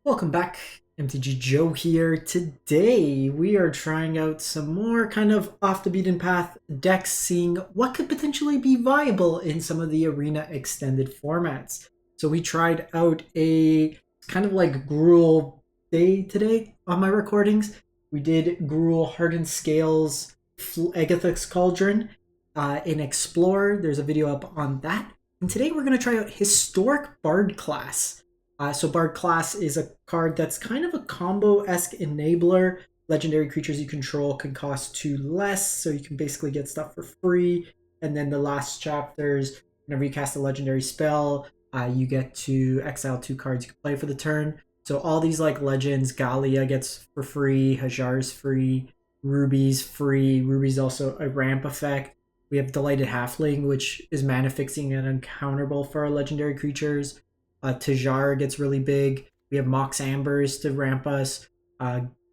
Welcome back, MTG Joe here. Today we are trying out some more kind of off the beaten path decks, seeing what could potentially be viable in some of the Arena extended formats. So we tried out a kind of like Gruul day today on my recordings. We did Gruul Hardened Scales Agatha's Cauldron in Explorer. There's a video up on that. And today we're going to try out Historic Bard class. So Bard class is a card that's kind of a combo-esque enabler. Legendary creatures you control can cost 2 less, so you can basically get stuff for free. And then the last chapters, whenever you cast a legendary spell, you get to exile 2 cards you can play for the turn. So all these like legends, Gallia gets for free, Hajar's free, Ruby's free. Ruby's also a ramp effect. We have Delighted Halfling, which is mana fixing and uncounterable for our legendary creatures. Tajar gets really big. We have Mox Ambers to ramp us.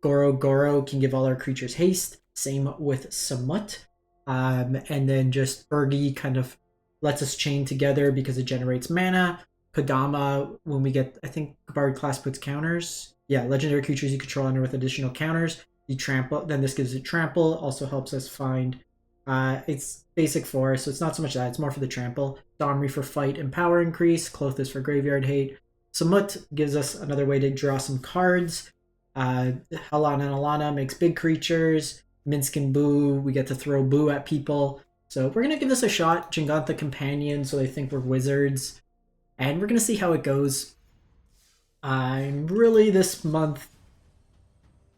Goro Goro can give all our creatures haste. Same with Samut. And then just Bergi kind of lets us chain together because it generates mana. Kodama, when we get, I think Bard class puts counters. Yeah, legendary creatures you control under with additional counters. You trample, then this gives it trample. Also helps us find. It's basic forest, so it's not so much that. It's more for the trample. Domri for fight and power increase. Klothys for graveyard hate. Samut gives us another way to draw some cards. Halan and Alana makes big creatures. Minsk and Boo, we get to throw Boo at people. So we're going to give this a shot. Jingantha Companion, so they think we're wizards. And we're going to see how it goes. I'm really this month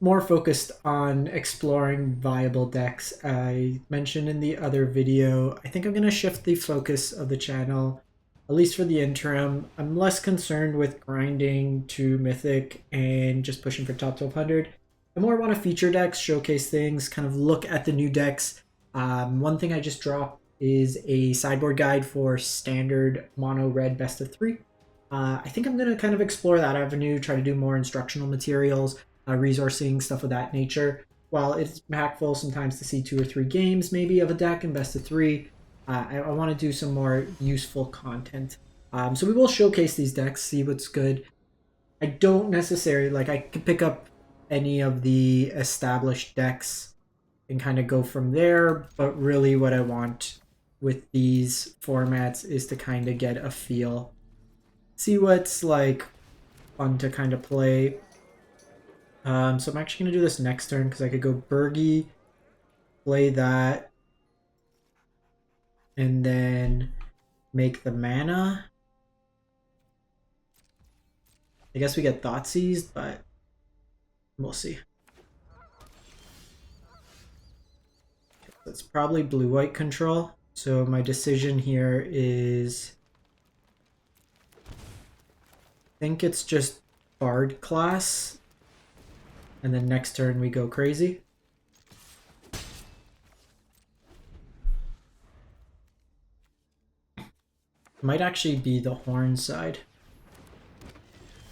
more focused on exploring viable decks. I mentioned in the other video, I think I'm going to shift the focus of the channel, at least for the interim. I'm less concerned with grinding to Mythic and just pushing for top 1200. I more want to feature decks, showcase things, kind of look at the new decks. One thing I just dropped is a sideboard guide for standard mono red best of 3. I think I'm going to kind of explore that avenue, try to do more instructional materials, resourcing, stuff of that nature. While it's impactful sometimes to see 2 or 3 games maybe of a deck in best of 3, I want to do some more useful content. So we will showcase these decks, see what's good. I don't necessarily, like, I could pick up any of the established decks and kind of go from there, but really what I want with these formats is to kind of get a feel, see what's like fun to kind of play. So I'm actually going to do this next turn because I could go Bergi, play that, and then make the mana. I guess we get Thoughtseized, but we'll see. That's probably blue-white control. So my decision here is, I think it's just Bard class. And then next turn we go crazy. Might actually be the horn side.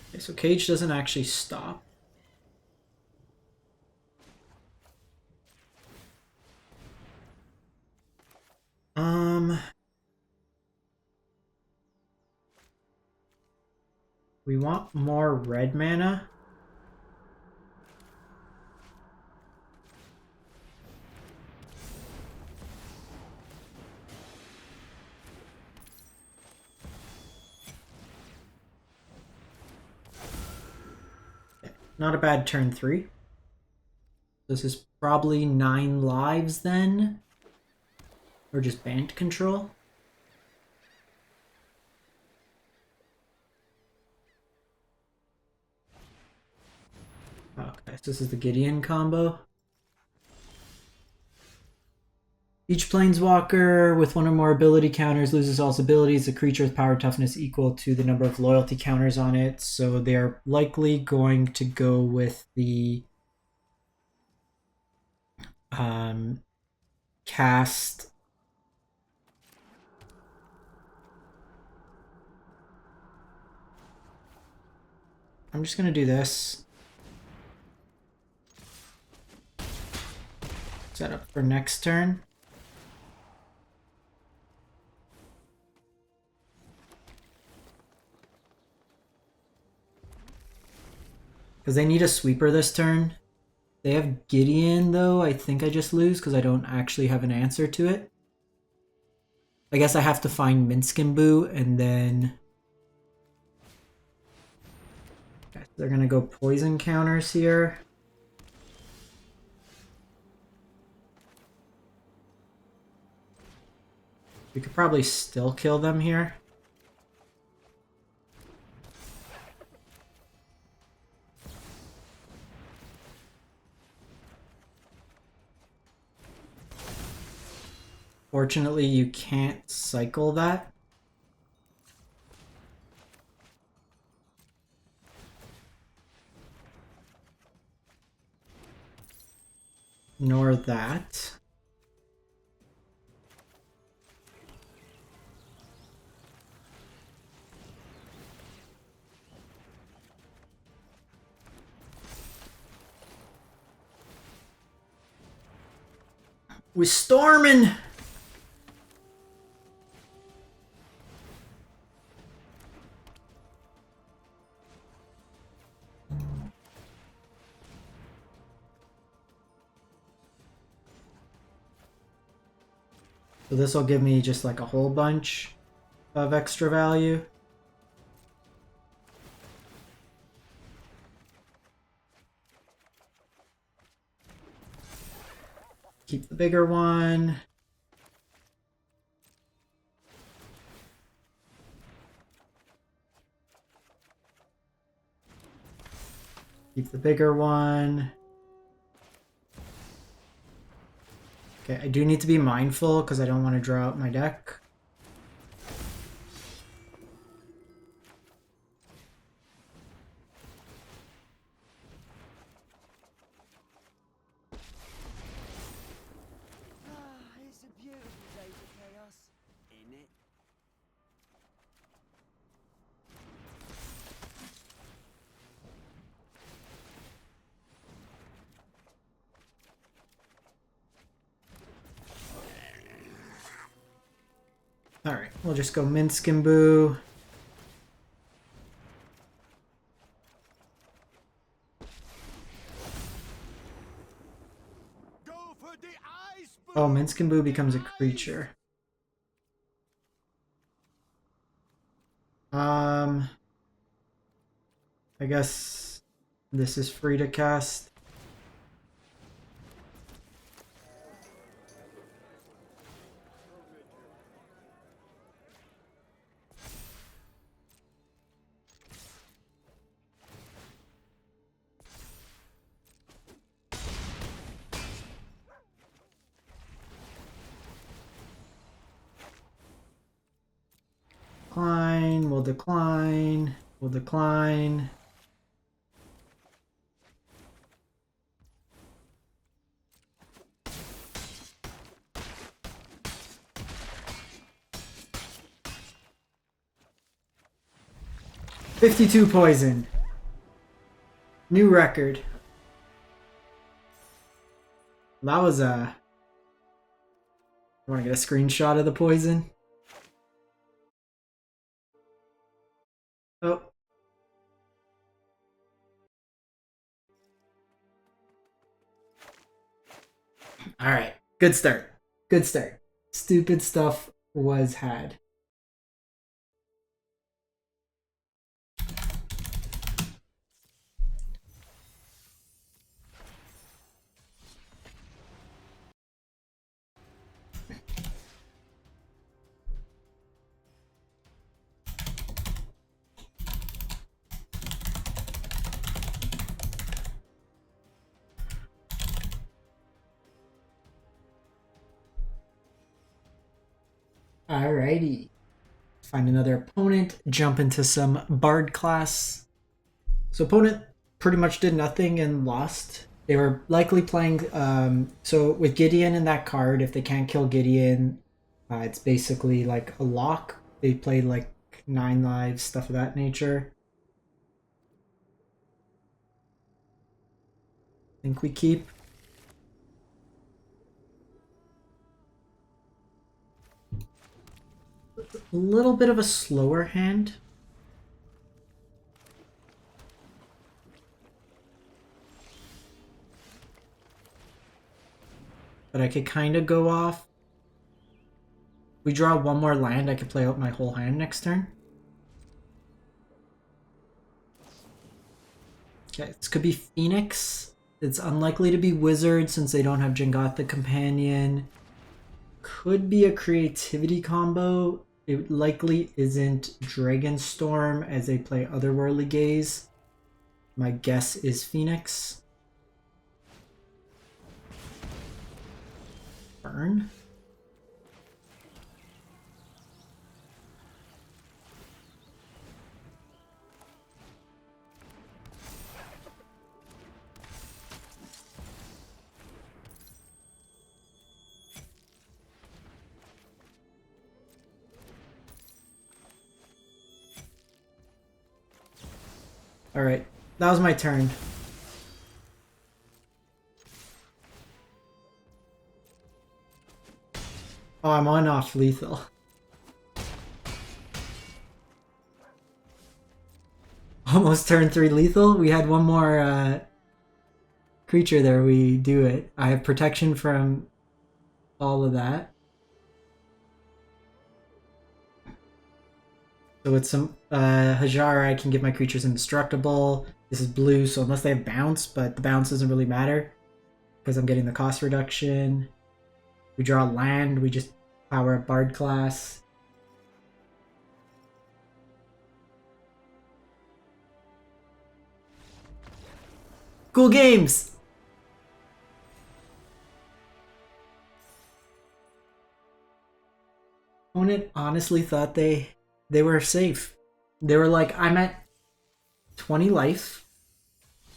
Okay, so Cage doesn't actually stop. We want more red mana. Not a bad turn 3. This is probably 9 lives then. Or just Bant control. Okay, so this is the Gideon combo. Each planeswalker with 1 or more ability counters loses all its abilities. A creature with power toughness equal to the number of loyalty counters on it. So they're likely going to go with the cast. I'm just going to do this. Set up for next turn. Because they need a sweeper this turn. They have Gideon, though. I think I just lose because I don't actually have an answer to it. I guess I have to find Minskimbu and then... Okay, they're going to go poison counters here. We could probably still kill them here. Fortunately, you can't cycle that. Nor that. We're storming! So this will give me just like a whole bunch of extra value. Keep the bigger one. Keep the bigger one. Okay, I do need to be mindful because I don't want to draw out my deck. It's a beautiful day for chaos, isn't it? Alright, we'll just go Minskimbu. Go for the ice! Oh, Minskimbu becomes a creature. I guess this is free to cast. Decline, we'll decline, we'll decline. $52 poison. New record. That was a... Want to get a screenshot of the poison? Oh. Alright. Good start. Good start. Stupid stuff was had. Alrighty. Find another opponent, jump into some Bard class. So opponent pretty much did nothing and lost. They were likely playing, so with Gideon in that card, if they can't kill Gideon, it's basically like a lock. They played like 9 lives, stuff of that nature. I think we keep. A little bit of a slower hand. but I could kind of go off. If we draw one more land, I could play out my whole hand next turn. Okay, this could be Phoenix. It's unlikely to be Wizard since they don't have Jangata Companion. Could be a creativity combo. It likely isn't Dragonstorm as they play Otherworldly Gaze. My guess is Phoenix. Burn. Alright, that was my turn. Oh, I'm on off lethal. Almost turn 3 lethal. We had one more creature there. We do it. I have protection from all of that. So with some Hajar, I can give my creatures indestructible. This is blue, so unless they have bounce, but the bounce doesn't really matter because I'm getting the cost reduction. We draw land, we just power up Bard class. Cool games! Opponent honestly thought they were safe. They were like, I'm at 20 life.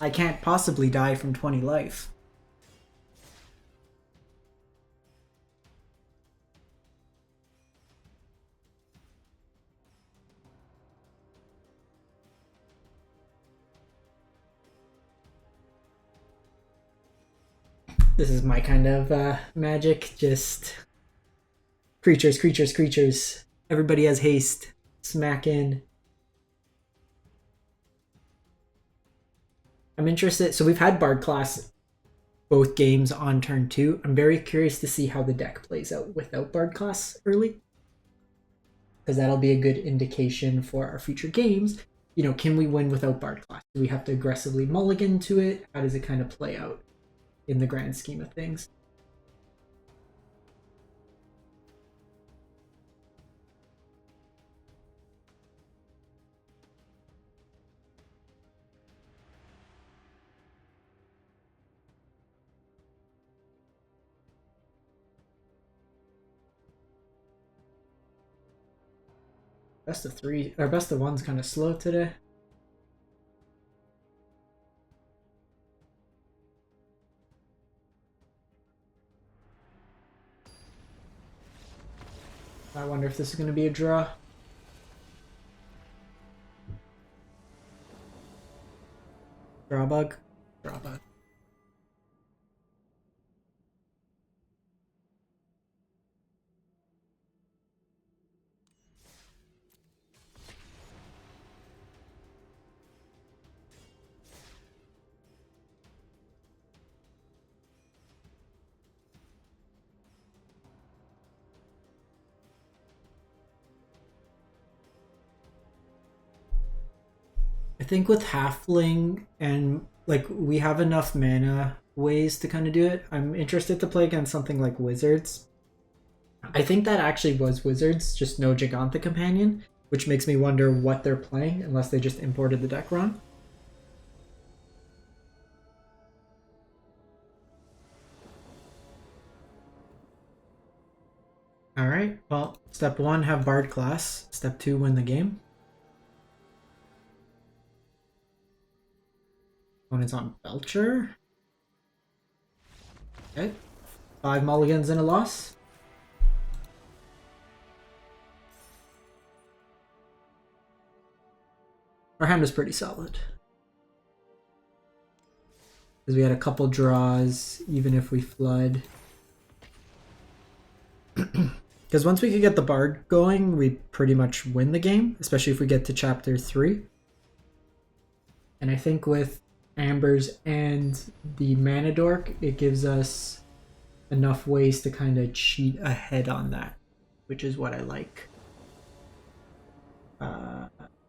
I can't possibly die from 20 life. This is my kind of magic. Just creatures, creatures, creatures. Everybody has haste. Smack in. I'm interested. So we've had Bard class both games on turn 2. I'm very curious to see how the deck plays out without Bard class early, because that'll be a good indication for our future games. You know, can we win without Bard class? Do we have to aggressively mulligan to it? How does it kind of play out in the grand scheme of things? Best of 3 or best of 1's kind of slow today. I wonder if this is going to be a draw. Draw bug. Draw bug. I think with Halfling and like we have enough mana ways to kind of do it. I'm interested to play against something like Wizards. I think that actually was Wizards, just no Giganta Companion, which makes me wonder what they're playing unless they just imported the deck wrong. Alright, well, step 1, have Bard class. Step 2, win the game. Opponent's on Belcher. Okay. 5 mulligans and a loss. Our hand was pretty solid. Because we had a couple draws, even if we flood. Because once we could get the Bard going, we pretty much win the game, especially if we get to chapter 3. And I think with Ambers and the Mana Dork, it gives us enough ways to kind of cheat ahead on that, which is what I like.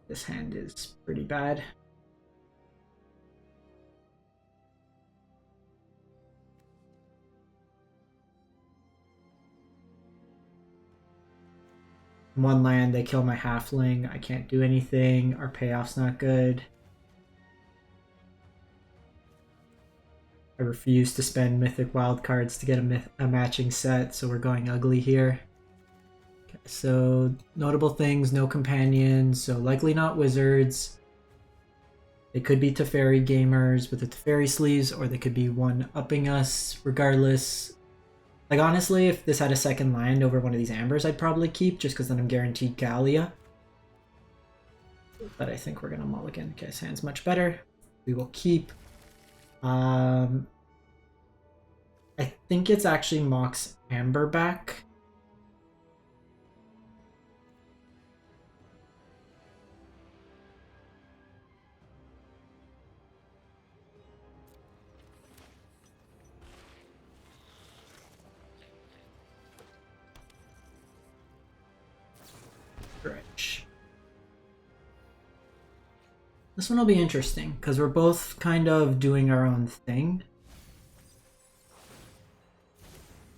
This hand is pretty bad. One land, they kill my halfling. I can't do anything. Our payoff's not good. I refuse to spend mythic wildcards to get a matching set, so we're going ugly here. Okay, so notable things, no companions, so likely not wizards. They could be Teferi gamers with the Teferi sleeves, or they could be one-upping us. Regardless, like honestly, if this had a second land over one of these ambers, I'd probably keep, just because then I'm guaranteed Gallia. But I think we're gonna mulligan. Okay, this hand's much better. We will keep. I think it's actually Mox Amber back. Stretch. This one will be interesting because we're both kind of doing our own thing.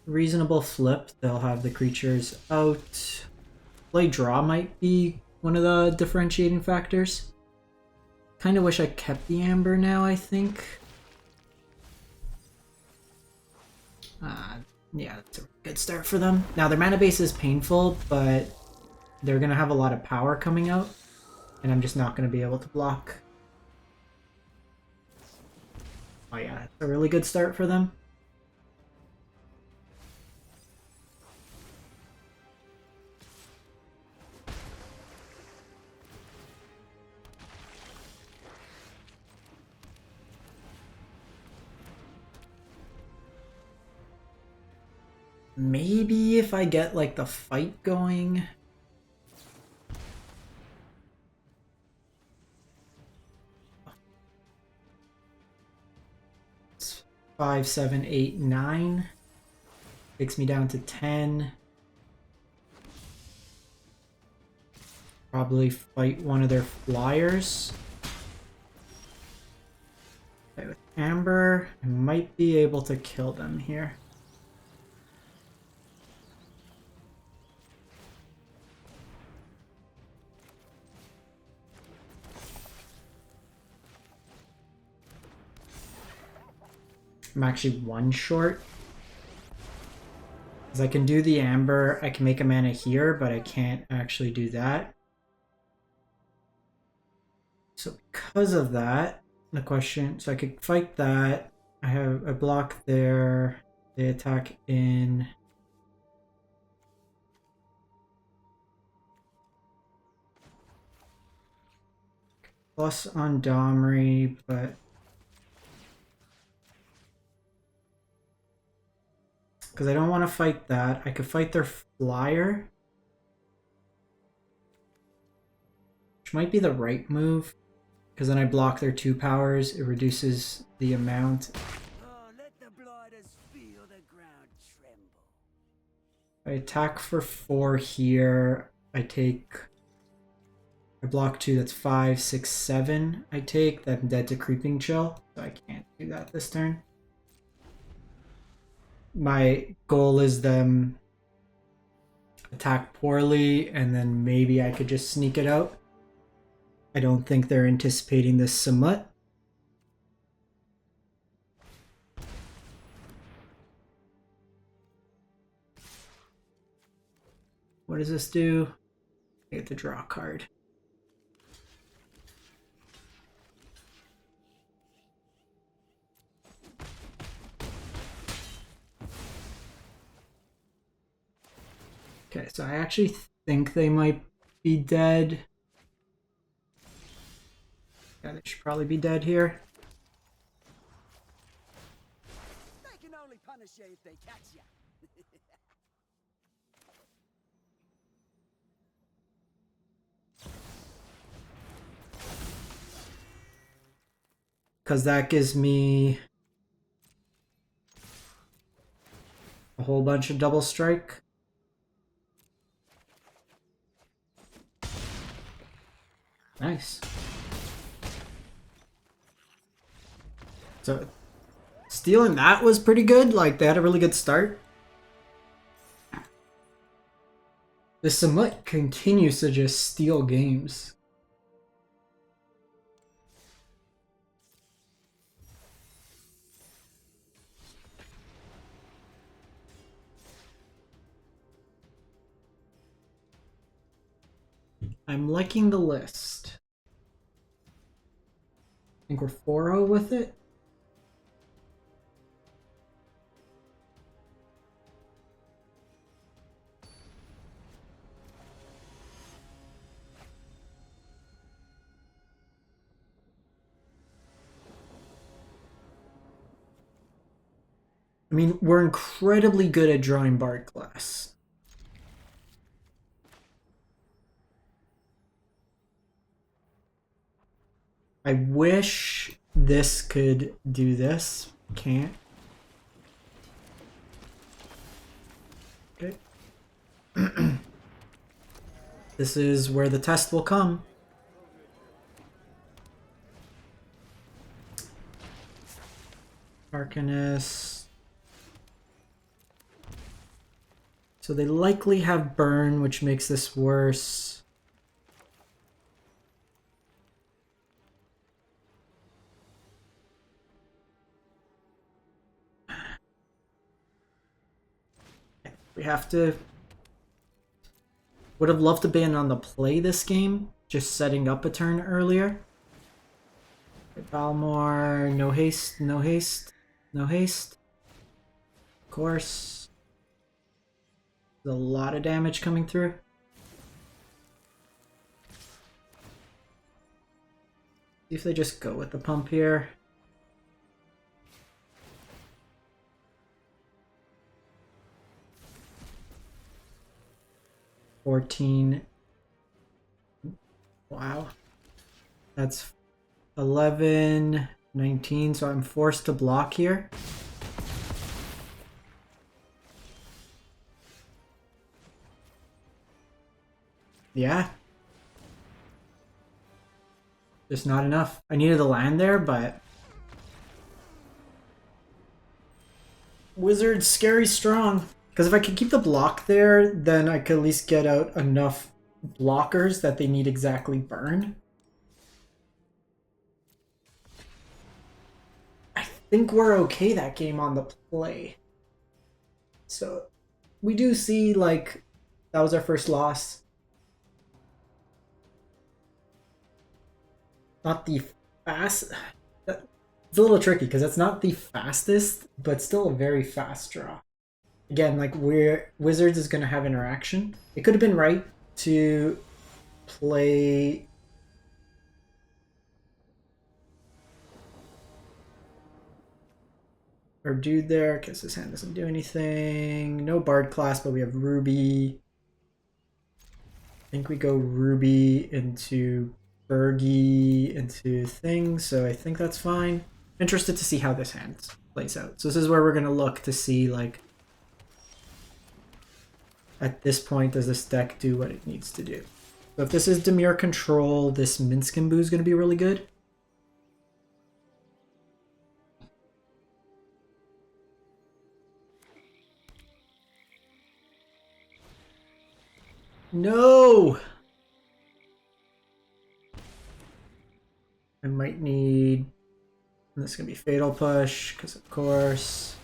Reasonable flip. They'll have the creatures out. Play draw might be one of the differentiating factors. Kind of wish I kept the Amber now, I think. Yeah, that's a good start for them. Now, their mana base is painful, but they're going to have a lot of power coming out, and I'm just not going to be able to block. Oh yeah, it's a really good start for them. Maybe if I get like the fight going. It's 5, 7, 8, 9. Takes me down to 10. Probably fight one of their flyers. Okay, with Amber, I might be able to kill them here. I'm actually one short. Because I can do the Amber, I can make a mana here, but I can't actually do that. So because of that, the question, so I could fight that. I have a block there. They attack in. Plus on Domri, but because I don't want to fight that. I could fight their flyer, which might be the right move, because then I block their 2 powers. It reduces the amount. Oh, let the blighters feel the ground tremble. I attack for 4 here. I block 2, that's 5, 6, 7. I take that, I'm dead to Creeping Chill, so I can't do that this turn. My goal is them attack poorly, and then maybe I could just sneak it out. I don't think they're anticipating this Samut. What does this do? I get to draw a card. Okay, so I actually think they might be dead. Yeah, they should probably be dead here. They can only punish you if they catch you. Because that gives me A whole bunch of double strike. Nice. So stealing that was pretty good. Like, they had a really good start. The Samut continues to just steal games. I'm liking the list. I think we're 4-0 with it. I mean, we're incredibly good at drawing Bard class. I wish this could do this. Can't. Okay. This is where the test will come. Arcanist. So they likely have burn, which makes this worse. We have to... Would have loved to ban on the play this game, just setting up a turn earlier. Balmor, no haste, no haste, no haste. Of course. There's a lot of damage coming through. See if they just go with the pump here. $14. Wow. That's 11, 19, so I'm forced to block here. Yeah. Just not enough. I needed the land there, but... Wizard's scary strong. Because if I could keep the block there, then I could at least get out enough blockers that they need exactly burn. I think we're okay that game on the play. So we do see, like, that was our first loss. Not the fast... It's a little tricky because it's not the fastest, but still a very fast draw. Again, like, Wizards is going to have interaction. It could have been right to play... Our dude there, because his hand doesn't do anything. No Bard class, but we have Ruby. I think we go Ruby into Bergie into things, so I think that's fine. Interested to see how this hand plays out. So this is where we're going to look to see, like, at this point, does this deck do what it needs to do? So if this is Dimir control, this Minskimbu is going to be really good. No! I might need... This is going to be Fatal Push, because of course...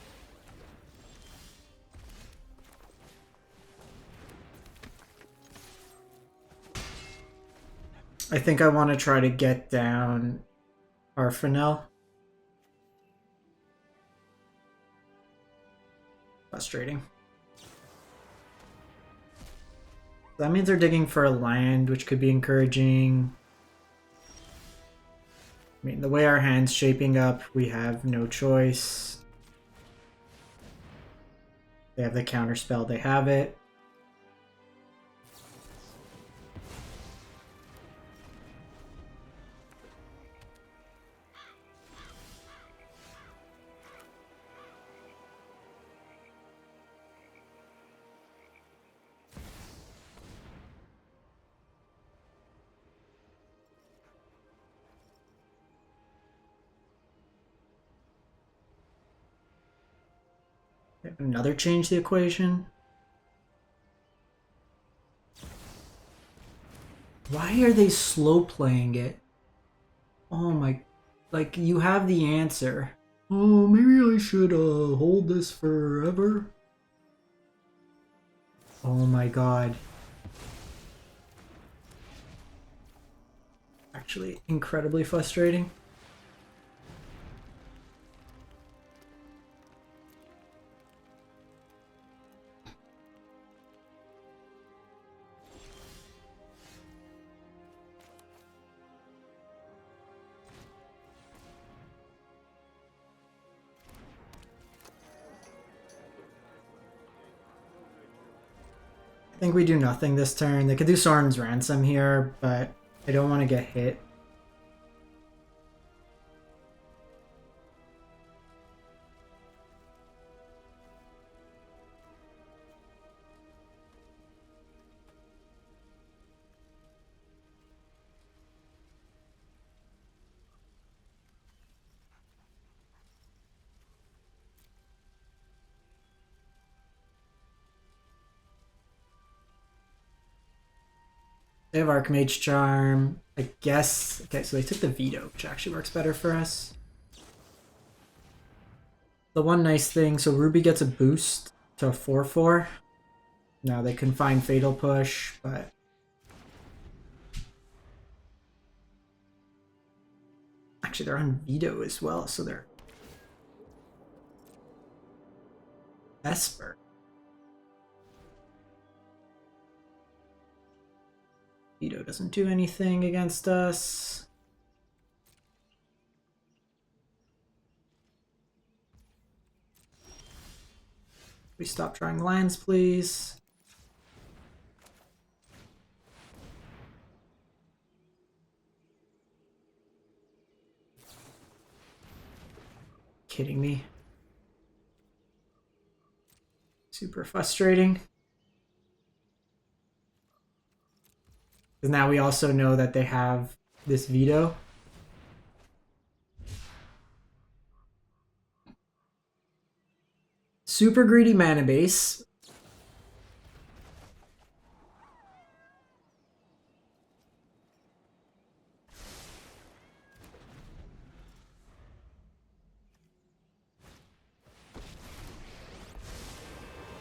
I think I want to try to get down Arfanel. Frustrating. That means they're digging for a land, which could be encouraging. I mean, the way our hand's shaping up, we have no choice. They have the counterspell, they have it. Another change the equation. Why are they slow playing it? Oh my, like you have the answer. Oh, maybe I should hold this forever. Oh my god. Actually, incredibly frustrating. I think we do nothing this turn. They could do Soren's Ransom here, but I don't want to get hit. They have Archmage Charm. I guess. Okay, so they took the Veto, which actually works better for us. The one nice thing, so Ruby gets a boost to a 4/4. Now they can find Fatal Push, but actually they're on Veto as well, so they're Esper. Veto doesn't do anything against us. We stop drawing lands, please. Kidding me. Super frustrating. Because now we also know that they have this Veto. Super greedy mana base.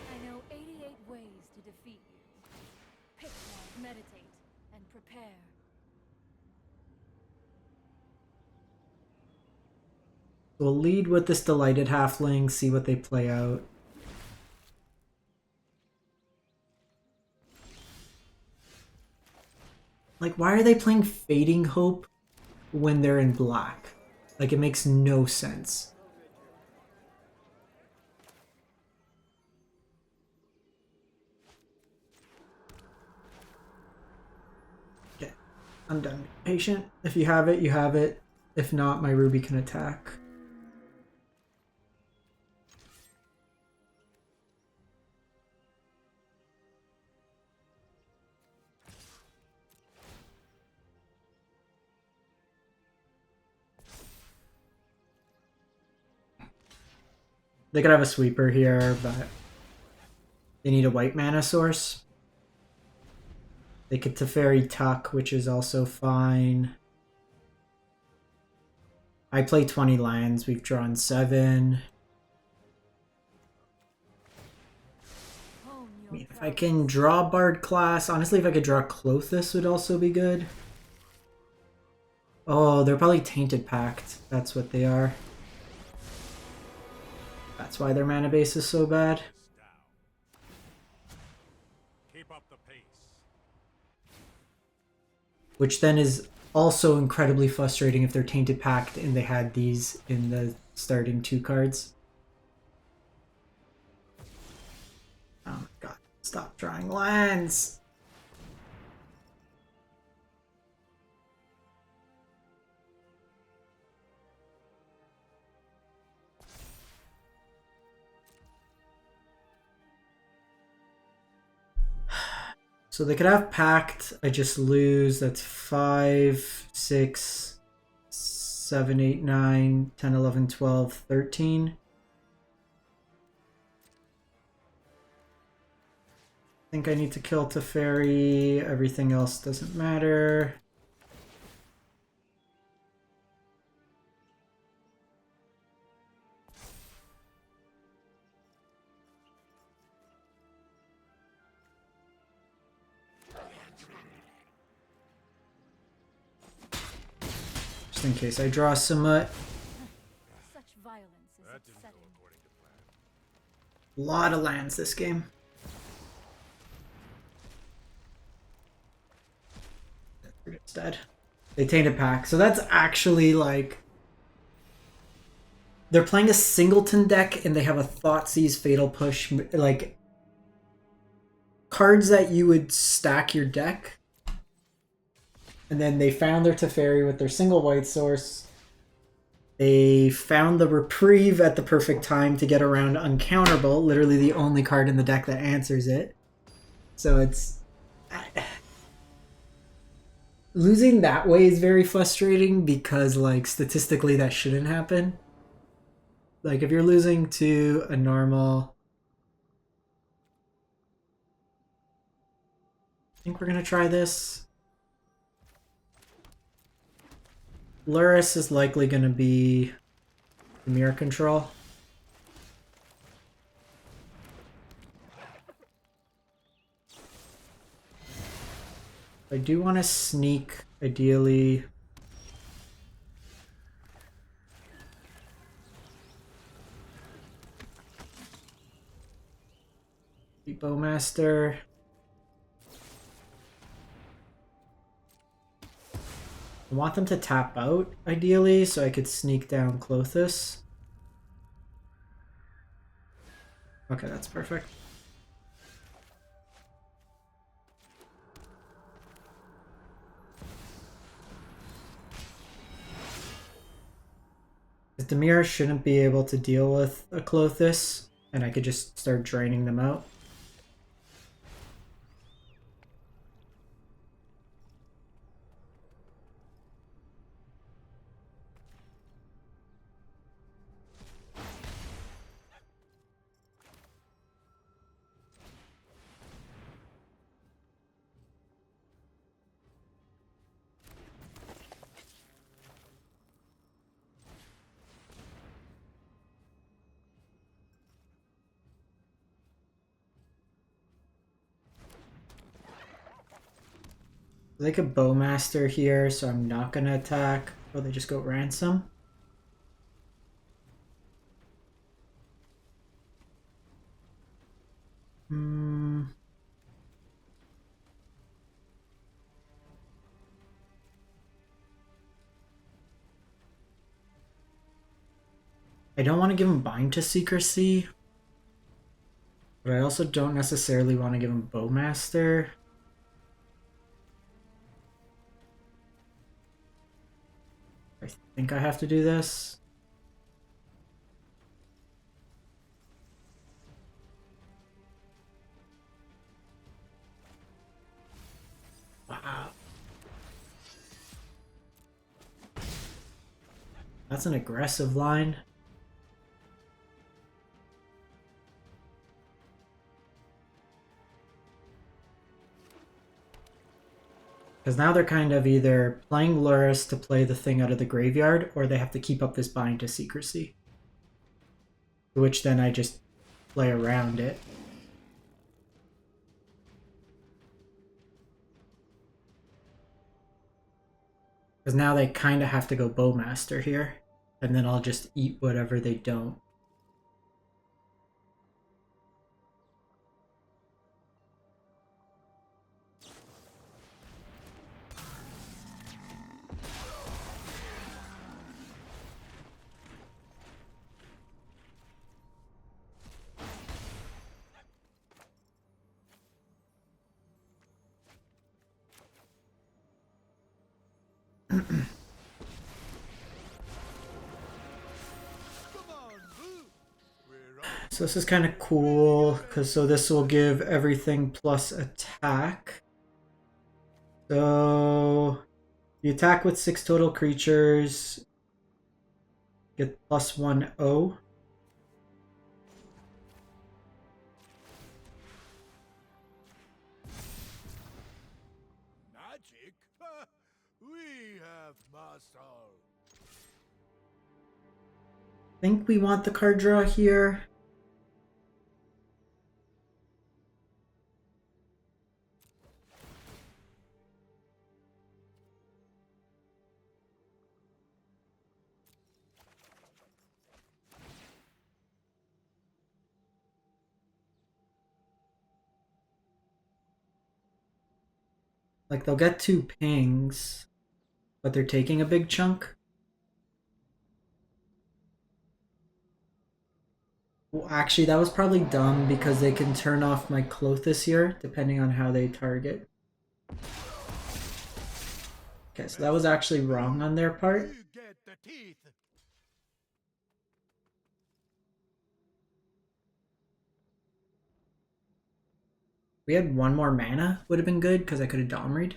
I know 88 ways to defeat you. Pick one, meditate, and prepare. We'll lead with this Delighted Halfling, see what they play out. Like, why are they playing Fading Hope when they're in black? Like, it makes no sense. Okay, I'm done. Patient. If you have it, you have it. If not, my Ruby can attack. They could have a sweeper here, but they need a white mana source. They could Teferi Tuck, which is also fine. I play 20 lands. We've drawn 7. I mean, if I can draw Bard class, honestly, if I could draw Clothis would also be good. Oh, they're probably Tainted Pact. That's what they are. That's why their mana base is so bad. Keep up the pace. Which then is also incredibly frustrating if they're Tainted Pact and they had these in the starting 2 cards. Oh my god. Stop drawing lands! So they could have Pact, I just lose, that's 5, 6, 7, 8, 9, 10, 11, 12, 13. think I need to kill Teferi. Everything else doesn't matter. Just in case I draw some Such violence is That didn't go upsetting. according to plan. lot of lands this game. It's dead. They tainted pack. So that's actually like they're playing a singleton deck and they have a Thoughtseize Fatal Push, like cards that you would stack your deck. And then they found their Teferi with their single white source. They found the Reprieve at the perfect time to get around Uncounterable, literally the only card in the deck that answers it. So it's... losing that way is very frustrating because, like, statistically that shouldn't happen. Like, if you're losing to a normal... I think we're going to try this. Luris is likely going to be mirror control. I do want to sneak, ideally. Bowmaster. I want them to tap out, ideally, so I could sneak down Clothis. Okay, that's perfect. Demir shouldn't be able to deal with a Clothis, and I could just start draining them out. They could Bowmaster here, so I'm not gonna attack. Oh, they just go Ransom. I don't want to give him Bind to Secrecy, but I also don't necessarily want to give him Bowmaster. I think I have to do this. Wow. That's an aggressive line. Because now they're kind of either playing Luris to play the thing out of the graveyard, or they have to keep up this Bind to Secrecy. Which then I just play around it. Because now they kind of have to go Bowmaster here. And then I'll just eat whatever they don't. So this is kind of cool, because this will give everything plus attack. So you attack with 6 total creatures, get +1/0. have muscle. Think we want the card draw here. Like, they'll get 2 pings, but they're taking a big chunk. Well, actually, that was probably dumb because they can turn off my Clothis here, depending on how they target. Okay, so that was actually wrong on their part. You get the teeth. We had 1 more mana, would have been good, because I could have Domried.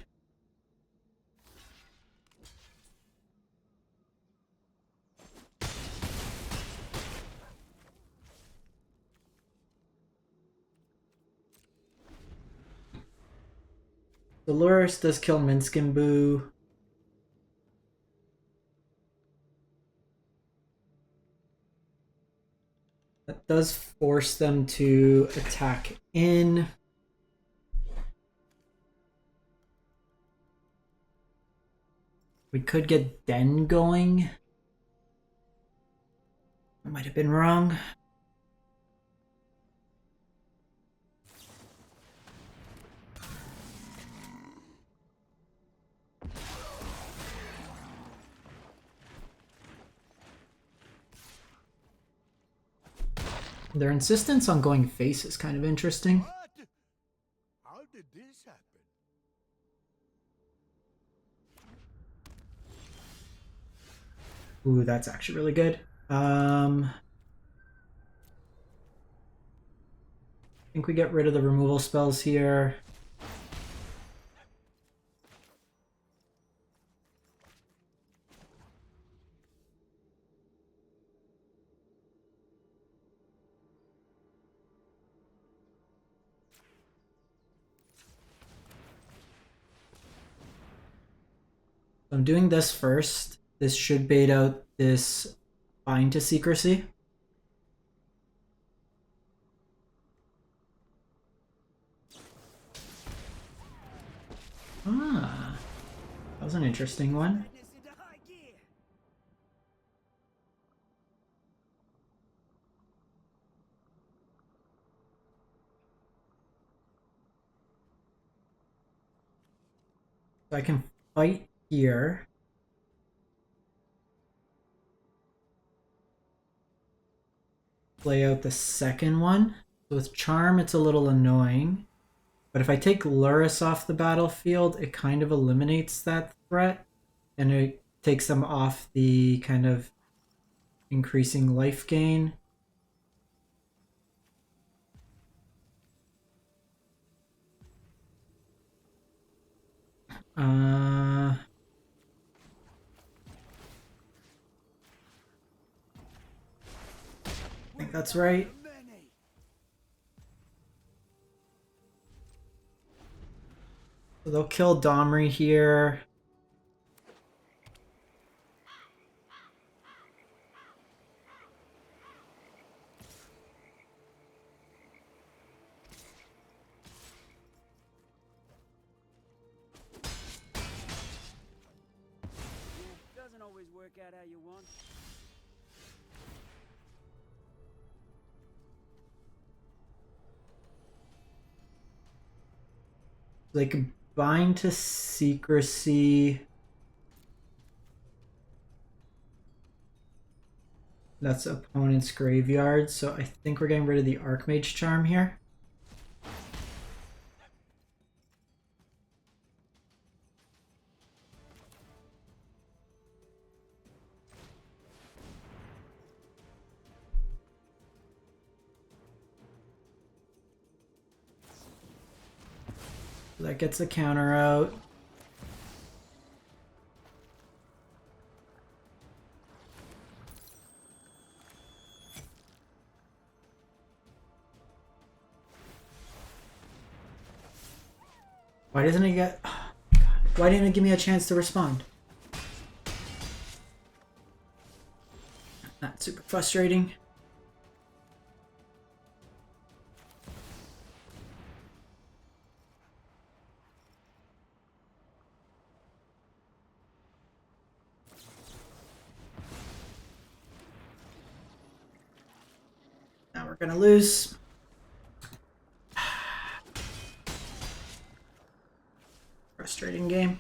Dolores does kill Minskin. That does force them to attack in. We could get Den going. I might have been wrong. Their insistence on going face is kind of interesting. What? How did this happen? Ooh, that's actually really good. I think we get rid of the removal spells here. I'm doing this first. This should bait out this Bind to Secrecy. Ah, that was an interesting one. So I can fight here. Play out the second one. So with Charm, it's a little annoying. But if I take Luris off the battlefield, it kind of eliminates that threat. And it takes them off the kind of increasing life gain. I think that's right. So they'll kill Domri here. Doesn't always work out how you want. They can bind to secrecy. That's opponent's graveyard, so I think we're getting rid of the Archmage Charm here. That gets the counter out. Why doesn't it get... Oh, God. Why didn't it give me a chance to respond? Not super frustrating. Now we're gonna lose. Frustrating game.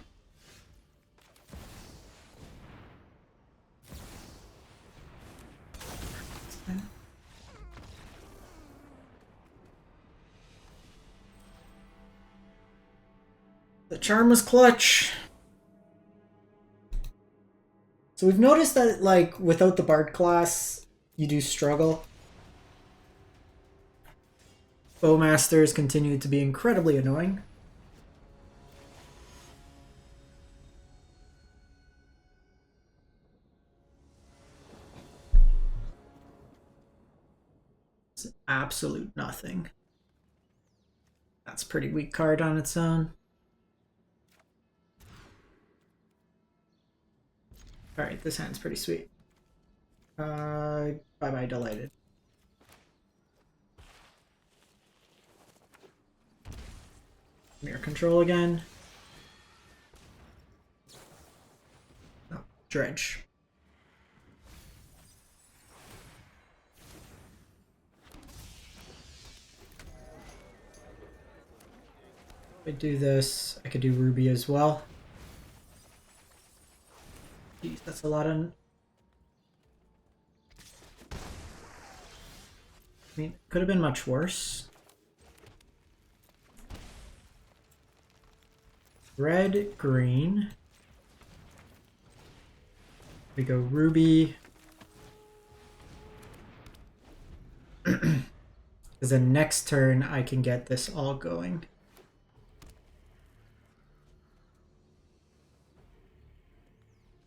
The charm was clutch. So we've noticed that, like, without the Bard class, you do struggle. Bowmasters continue to be incredibly annoying. It's absolute nothing. That's a pretty weak card on its own. Alright, this hand's pretty sweet. Bye-bye, delighted. Mirror control again. Oh, dredge. If I do this, I could do Ruby as well. Jeez, that's a lot of... I mean, could have been much worse. Red, green. We go Ruby. Because then next turn I can get this all going.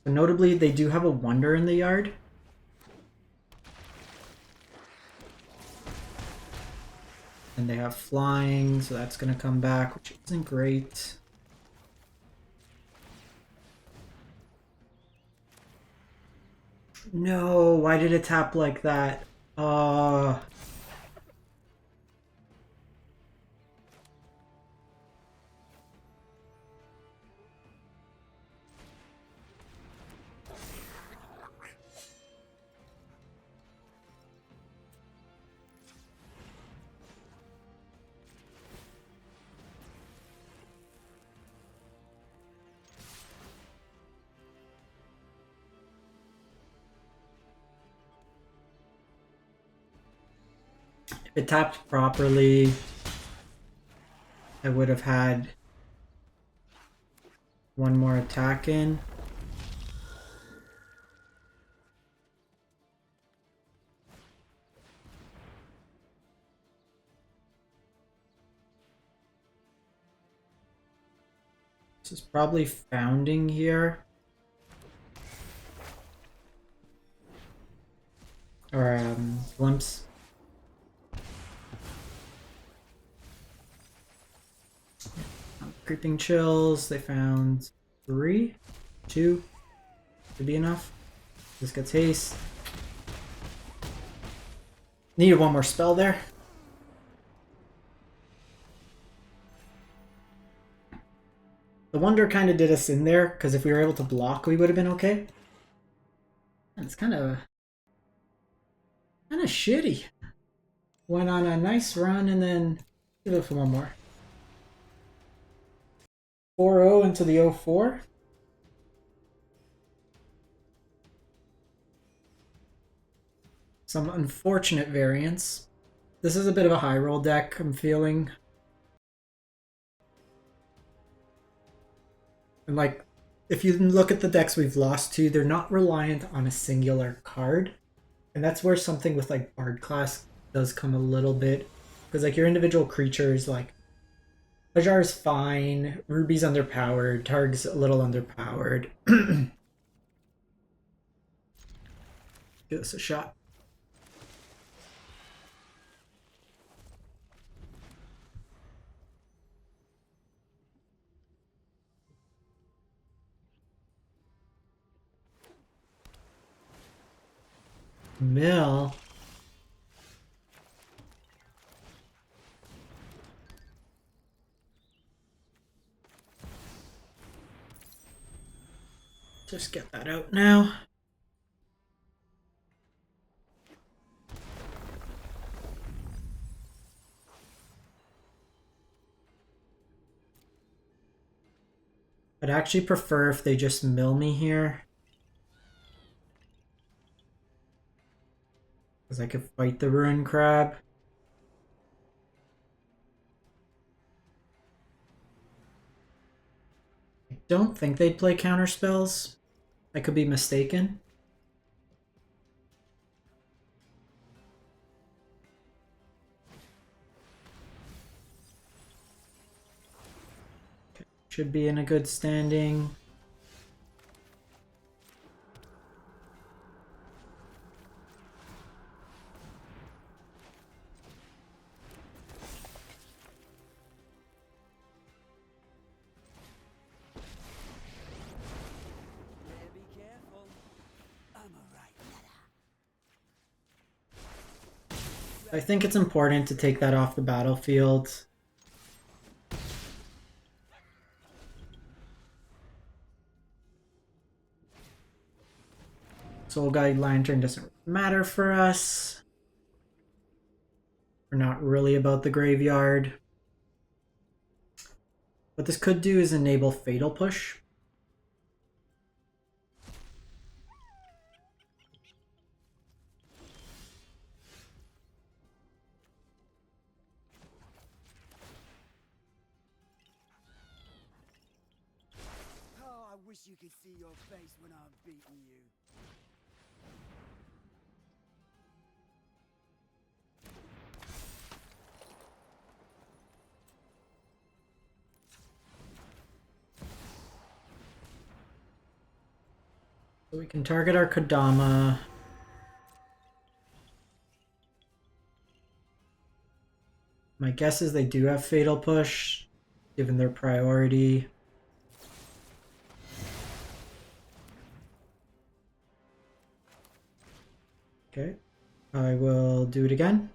So notably, they do have a Wonder in the yard. And they have flying, so that's going to come back, which isn't great. No, why did it tap like that? If it tapped properly, I would have had one more attack in. This is probably founding here. Or glimpse. Creeping chills, they found 3, 2, should be enough. This gets haste. Needed one more spell there. The Wonder kind of did us in there, because if we were able to block, we would have been okay. And it's kind of shitty. Went on a nice run and then give it for one more. 4-0 into the 0-4. Some unfortunate variants. This is a bit of a high roll deck, I'm feeling. And like, if you look at the decks we've lost to, they're not reliant on a singular card. And that's where something with like Bard class does come a little bit. Because like your individual creatures, like Hajar's fine, Ruby's underpowered, Targ's a little underpowered. Give this a shot. Mill. Just get that out now. I'd actually prefer if they just mill me here. Because I could fight the Ruin Crab. I don't think they'd play counter spells. I could be mistaken. Okay. Should be in a good standing. Yeah, be careful. I'm alright. I think it's important to take that off the battlefield. Soul Guide Lantern doesn't matter for us. We're not really about the graveyard. What this could do is enable Fatal Push. Oh, I wish you could see your face when I'm beating you. So we can target our Kodama. My guess is they do have Fatal Push, given their priority. Okay, I will do it again.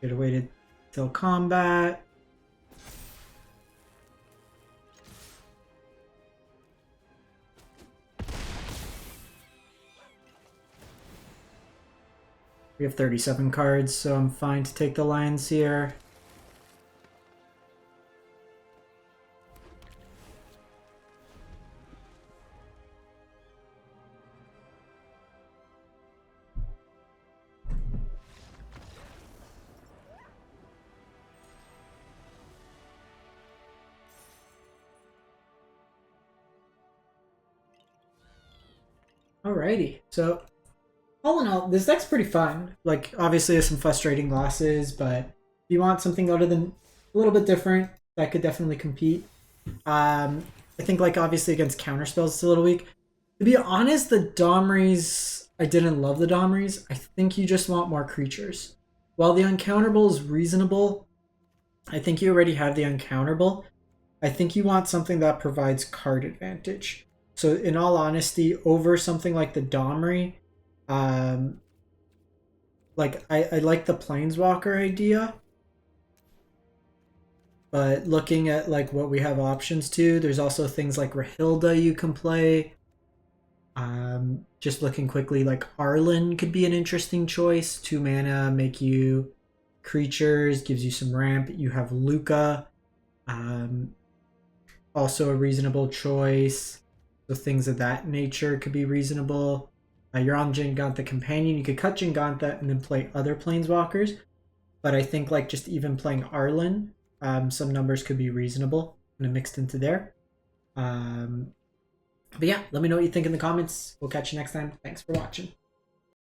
Should have waited till combat. We have 37 cards, so I'm fine to take the lines here. Alrighty, so all in all, this deck's pretty fun. Like, obviously there's some frustrating losses, but if you want something other than a little bit different, that could definitely compete. I think, like, obviously against counterspells it's a little weak. To be honest, the Domries, I didn't love the Domries. I think you just want more creatures. While the uncounterable is reasonable, I think you already have the uncounterable. I think you want something that provides card advantage. So in all honesty, over something like the Domry, like I like the Planeswalker idea, but looking at like what we have options to, there's also things like Rahilda you can play. Just looking quickly, like Arlen could be an interesting choice. 2 mana, make you creatures, gives you some ramp. You have Luca, also a reasonable choice. So things of that nature could be reasonable. You're on Jingantha Companion. You could cut Jingantha and then play other Planeswalkers. But I think like just even playing Arlen, some numbers could be reasonable and mixed into there. But yeah, let me know what you think in the comments. We'll catch you next time. Thanks for watching.